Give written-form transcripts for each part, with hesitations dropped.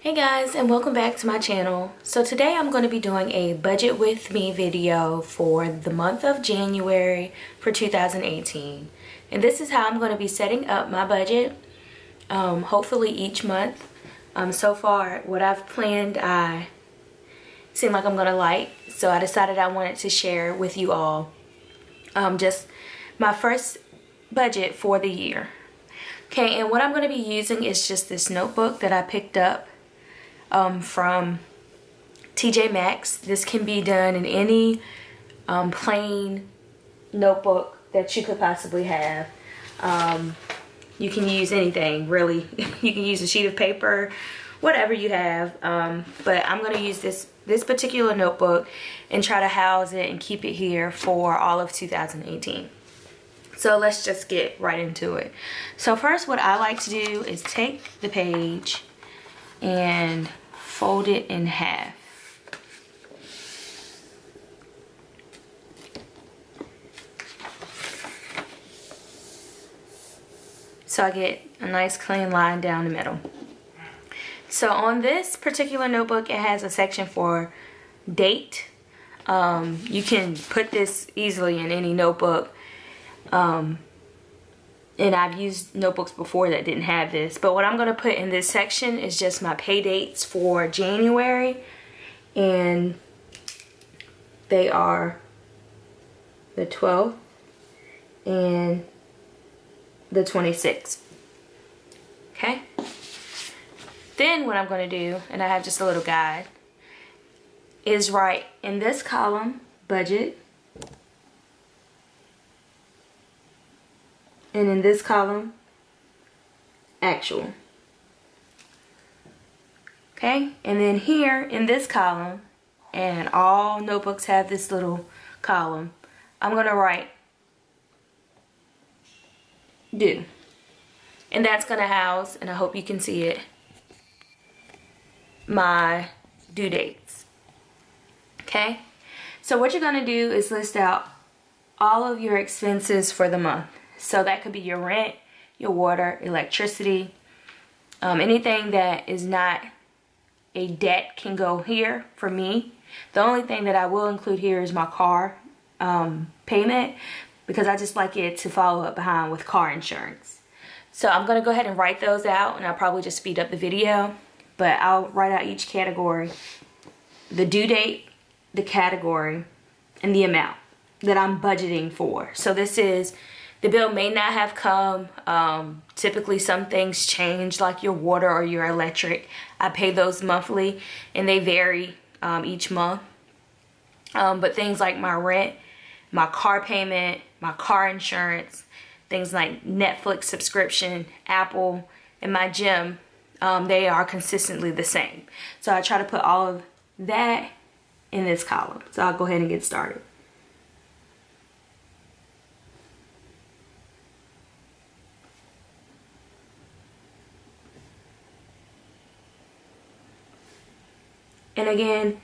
Hey guys, and welcome back to my channel. So today I'm going to be doing a budget with me video for the month of January for 2018. And this is how I'm going to be setting up my budget, hopefully each month. So far what I've planned I seem like I'm going to like, so I decided I wanted to share with you all just my first budget for the year. Okay, and what I'm going to be using is just this notebook that I picked up from TJ Maxx. This can be done in any plain notebook that you could possibly have. You can use anything really. You can use a sheet of paper, whatever you have, but I'm going to use this particular notebook and try to house it and keep it here for all of 2018. So let's just get right into it. So first, what I like to do is take the page and fold it in half. So I get a nice clean line down the middle. So on this particular notebook, it has a section for date. You can put this easily in any notebook. And I've used notebooks before that didn't have this. But what I'm going to put in this section is just my pay dates for January. And they are the 12th and the 26th. Okay? Then what I'm going to do, and I have just a little guide, is write in this column, budget. And in this column, actual. Okay, and then here in this column, and all notebooks have this little column, I'm going to write due. And that's going to house, and I hope you can see it, my due dates. Okay, so what you're going to do is list out all of your expenses for the month. So that could be your rent, your water, electricity, anything that is not a debt can go here for me. The only thing that I will include here is my car payment, because I just like it to follow up behind with car insurance. So I'm going to go ahead and write those out, and I'll probably just speed up the video, but I'll write out each category, the due date, the category, and the amount that I'm budgeting for. So this is, the bill may not have come. Typically some things change, like your water or your electric. I pay those monthly and they vary each month. But things like my rent, my car payment, my car insurance, things like Netflix subscription, Apple, and my gym, they are consistently the same. So I try to put all of that in this column. So I'll go ahead and get started. And again,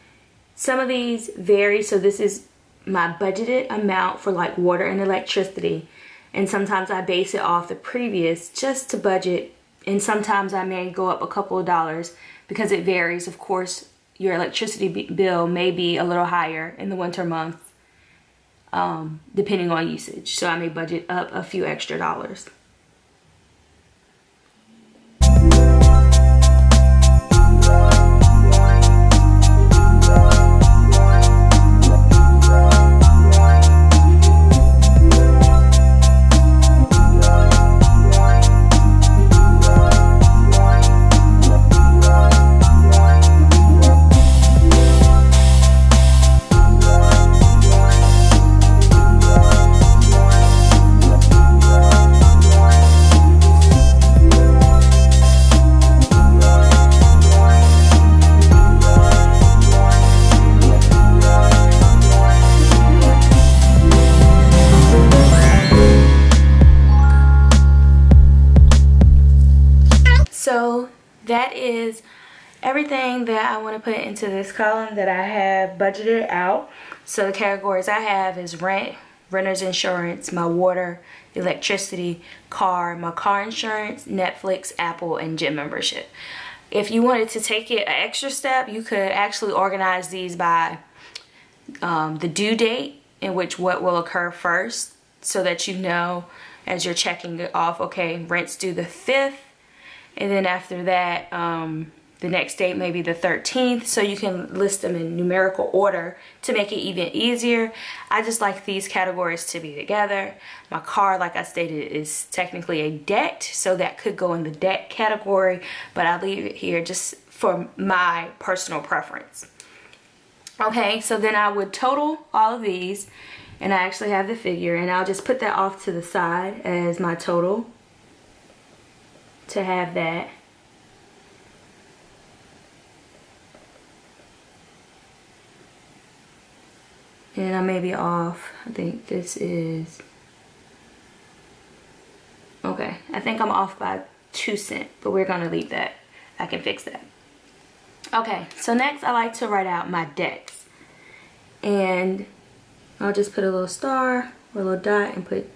some of these vary, so this is my budgeted amount for like water and electricity. And sometimes I base it off the previous just to budget. And sometimes I may go up a couple of dollars because it varies. Of course, your electricity bill may be a little higher in the winter months, depending on usage. So I may budget up a few extra dollars. So that is everything that I want to put into this column that I have budgeted out. So the categories I have is rent, renter's insurance, my water, electricity, car, my car insurance, Netflix, Apple, and gym membership. If you wanted to take it an extra step, you could actually organize these by the due date in which what will occur first, so that you know as you're checking it off, okay, rent's due the 5th, and then after that the next date may be the 13th, so you can list them in numerical order to make it even easier. I just like these categories to be together. My car, like I stated, is technically a debt, so that could go in the debt category, but I'll leave it here just for my personal preference. Okay, so then I would total all of these, and I actually have the figure, and I'll just put that off to the side as my total to have that. And I may be off. I think this is, okay, I think I'm off by 2 cents, but we're gonna leave that. I can fix that. Okay, so next I like to write out my debts, and I'll just put a little star or a little dot and put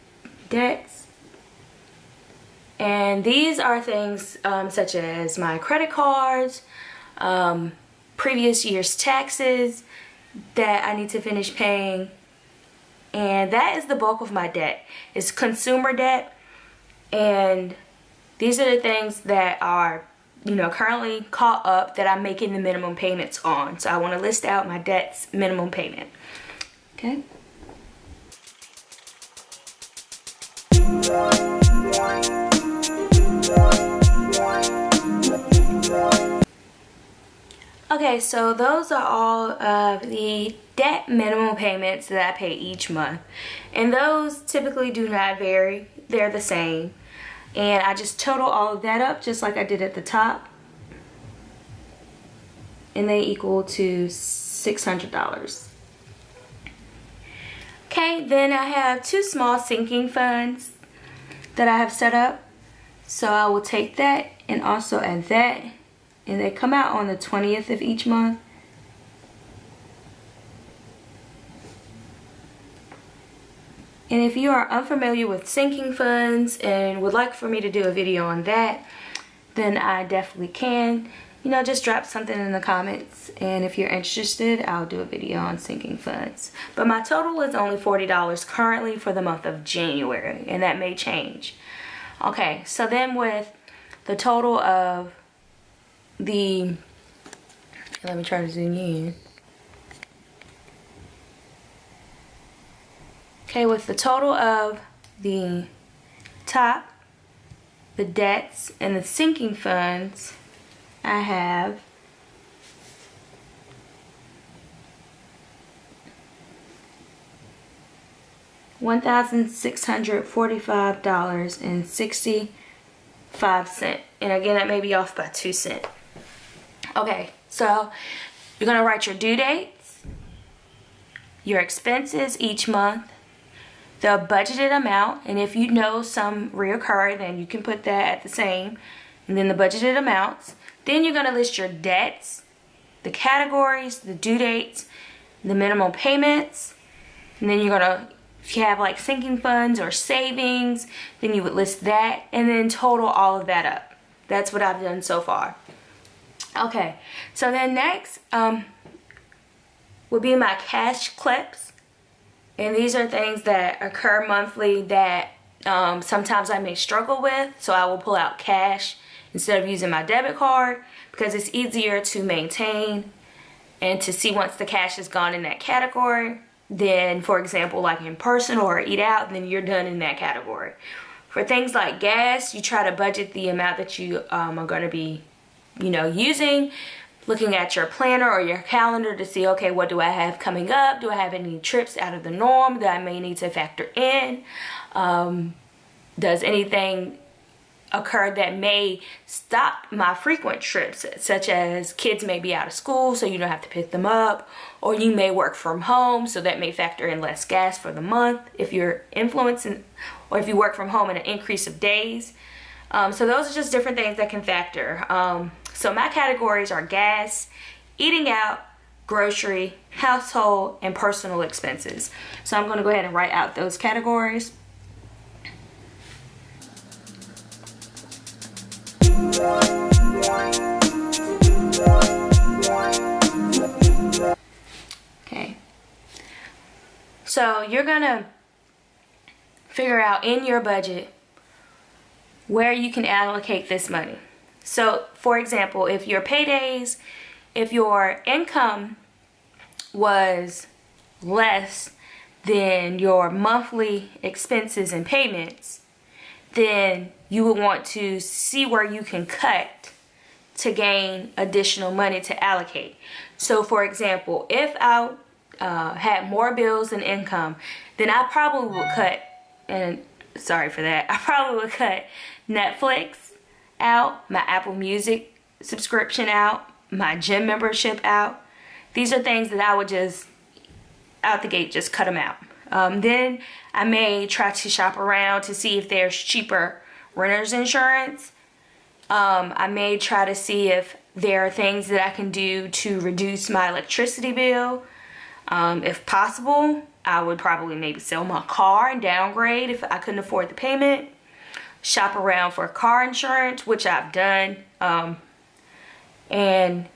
debts. And these are things such as my credit cards, previous year's taxes that I need to finish paying, and that is the bulk of my debt. It's consumer debt, and these are the things that are, you know, currently caught up that I'm making the minimum payments on. So I want to list out my debt's minimum payment. Okay. Okay, so those are all of the debt minimum payments that I pay each month. And those typically do not vary. They're the same. And I just total all of that up just like I did at the top. And they equal to $600. Okay, then I have 2 small sinking funds that I have set up. So I will take that and also add that. And they come out on the 20th of each month. And if you are unfamiliar with sinking funds and would like for me to do a video on that, then I definitely can. You know, just drop something in the comments, and if you're interested, I'll do a video on sinking funds. But my total is only $40 currently for the month of January, and that may change. Okay, so then with the total of the, let me try to zoom in. Okay, with the total of the top, the debts, and the sinking funds, I have $1,645.65. And again, that may be off by 2 cents. Okay, so you're gonna write your due dates, your expenses each month, the budgeted amount, and if you know some reoccur, then you can put that at the same, and then the budgeted amounts. Then you're gonna list your debts, the categories, the due dates, the minimum payments, and then you're gonna, if you have like sinking funds or savings, then you would list that, and then total all of that up. That's what I've done so far. Okay, so then next would be my cash clips, and these are things that occur monthly that sometimes I may struggle with, so I will pull out cash instead of using my debit card because it's easier to maintain and to see once the cash is gone in that category. Then, for example, like in personal or eat out, then you're done in that category. For things like gas, you try to budget the amount that you are going to be, you know, using, looking at your planner or your calendar to see, okay, what do I have coming up? Do I have any trips out of the norm that I may need to factor in? Does anything occur that may stop my frequent trips, such as kids may be out of school so you don't have to pick them up, or you may work from home, so that may factor in less gas for the month if you're influencing, or if you work from home and an increase of days. So those are just different things that can factor. So my categories are gas, eating out, grocery, household, and personal expenses. So I'm going to go ahead and write out those categories. So you're gonna figure out in your budget where you can allocate this money. So for example, if your paydays, if your income was less than your monthly expenses and payments, then you would want to see where you can cut to gain additional money to allocate. So for example, if I had more bills than income, then I probably would cut, and sorry for that, I probably would cut Netflix out, my Apple Music subscription out, my gym membership out. These are things that I would just out the gate just cut them out. Then I may try to shop around to see if there's cheaper renter's insurance. I may try to see if there are things that I can do to reduce my electricity bill. If possible, I would probably maybe sell my car and downgrade if I couldn't afford the payment. Shop around for car insurance, which I've done. And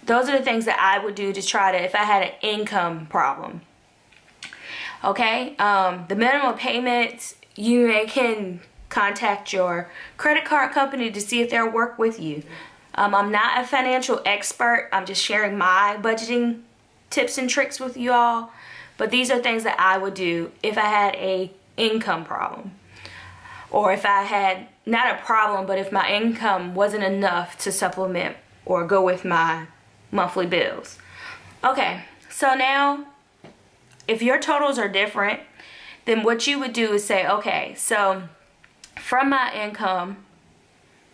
those are the things that I would do to try to, if I had an income problem. Okay, the minimum payments, you can contact your credit card company to see if they'll work with you. I'm not a financial expert. I'm just sharing my budgeting tips and tricks with you all. But these are things that I would do if I had a income problem. Or if I had, not a problem, but if my income wasn't enough to supplement or go with my monthly bills. Okay, so now if your totals are different, then what you would do is say, okay, so from my income,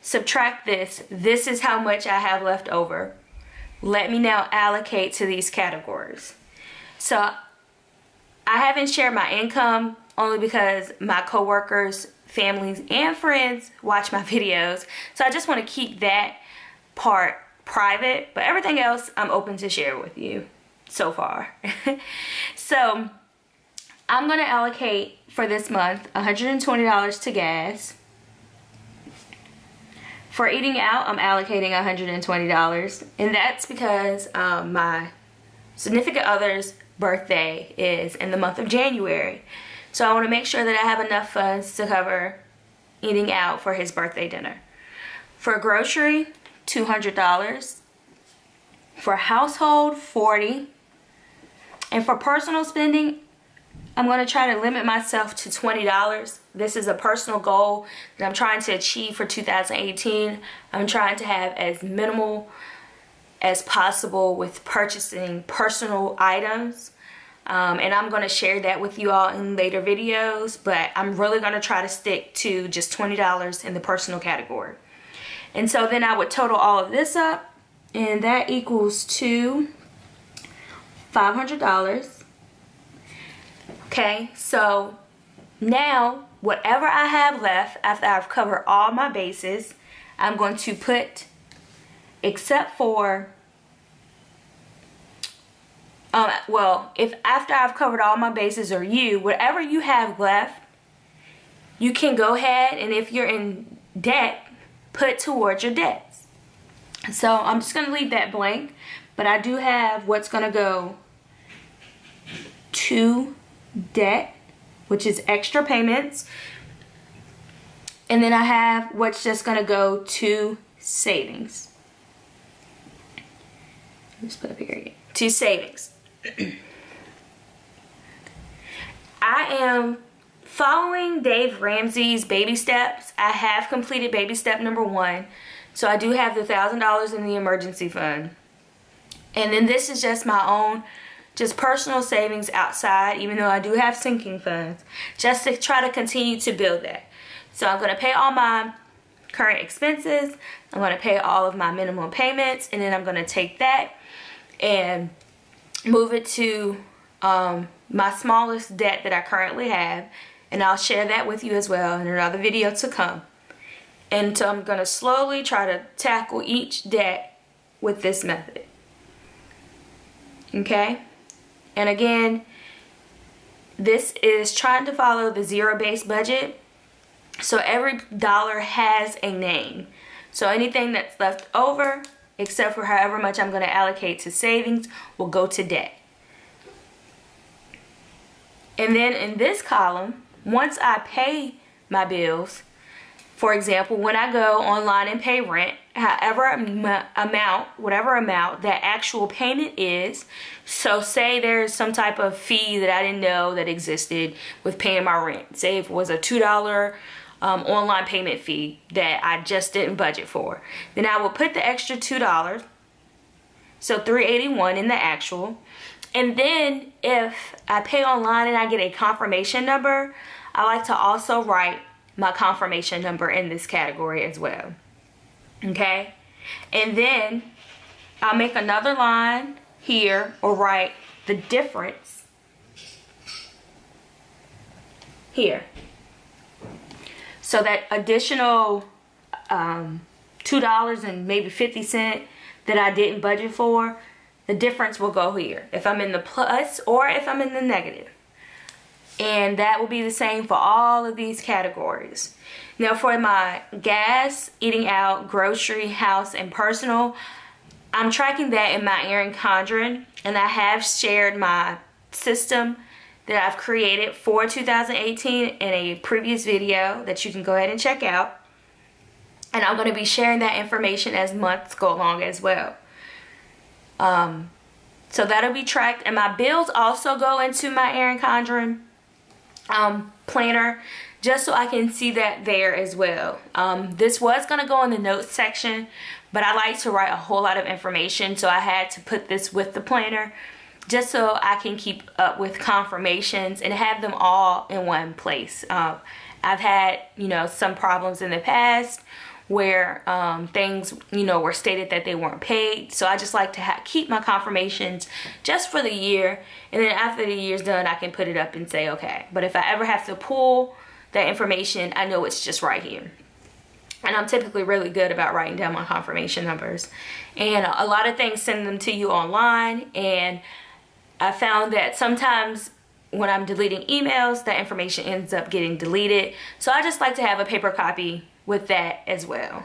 subtract this. This is how much I have left over. Let me now allocate to these categories. So I haven't shared my income only because my coworkers, families, and friends watch my videos. So I just want to keep that part private, but everything else I'm open to share with you so far. So I'm going to allocate for this month $120 to gas. For eating out, I'm allocating $120, and that's because my significant other's birthday is in the month of January. So I want to make sure that I have enough funds to cover eating out for his birthday dinner. For grocery, $200. For household, $40. And for personal spending, I'm going to try to limit myself to $20. This is a personal goal that I'm trying to achieve for 2018. I'm trying to have as minimal as possible with purchasing personal items. And I'm going to share that with you all in later videos. But I'm really going to try to stick to just $20 in the personal category. And so then I would total all of this up. And that equals to $500. Okay, so now whatever I have left after I've covered all my bases, I'm going to put, except for, well, if after I've covered all my bases, or you, whatever you have left, you can go ahead, and if you're in debt, put towards your debts. So I'm just going to leave that blank, but I do have what's going to go to debt, which is extra payments, and then I have what's just going to go to savings. Let's put a period. To savings. I am following Dave Ramsey's baby steps. I have completed baby step number 1, so I do have the $1,000 in the emergency fund, and then this is just my own just personal savings outside, even though I do have sinking funds, just to try to continue to build that. So I'm going to pay all my current expenses, I'm going to pay all of my minimum payments, and then I'm going to take that and move it to my smallest debt that I currently have, and I'll share that with you as well in another video to come. And so I'm going to slowly try to tackle each debt with this method. Okay? And again, this is trying to follow the zero-based budget. So every dollar has a name. So anything that's left over, except for however much I'm going to allocate to savings, will go to debt. And then in this column, once I pay my bills, for example, when I go online and pay rent, whatever amount that actual payment is, so say there's some type of fee that I didn't know that existed with paying my rent. Say if it was a $2 online payment fee that I just didn't budget for, then I will put the extra $2, so $381 in the actual. And then if I pay online and I get a confirmation number, I like to also write my confirmation number in this category as well. Okay? And then I'll make another line here or write the difference here. So that additional $2 and maybe 50 cents that I didn't budget for, the difference will go here if I'm in the plus or if I'm in the negative. And that will be the same for all of these categories. Now for my gas, eating out, grocery, house, and personal, I'm tracking that in my Erin Condren, and I have shared my system that I've created for 2018 in a previous video that you can go ahead and check out. And I'm going to be sharing that information as months go along as well. So that'll be tracked, and my bills also go into my Erin Condren planner, just so I can see that there as well. This was going to go in the notes section, but I like to write a whole lot of information, so I had to put this with the planner just so I can keep up with confirmations and have them all in one place. I've had, some problems in the past where things, were stated that they weren't paid. So I just like to keep my confirmations just for the year. And then after the year's done, I can put it up and say, okay. But if I ever have to pull that information, I know it's just right here. And I'm typically really good about writing down my confirmation numbers. And a lot of things send them to you online. And I found that sometimes when I'm deleting emails, that information ends up getting deleted. So I just like to have a paper copy with that as well.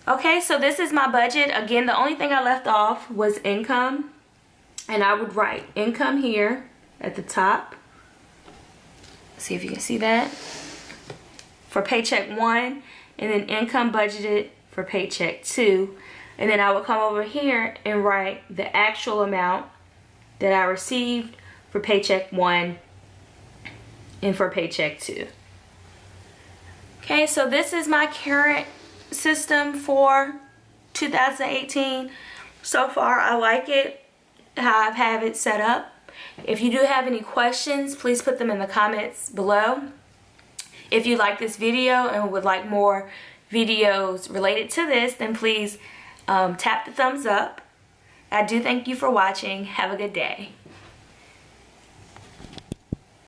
Okay, so this is my budget. Again, the only thing I left off was income, and I would write income here at the top. See if you can see that for paycheck 1, and then income budgeted for paycheck 2, and then I would come over here and write the actual amount that I received for paycheck 1 and for paycheck 2. Okay, so this is my current system for 2018. So far, I like it, how I have it set up. If you do have any questions, please put them in the comments below. If you like this video and would like more videos related to this, then please tap the thumbs up. I do thank you for watching. Have a good day.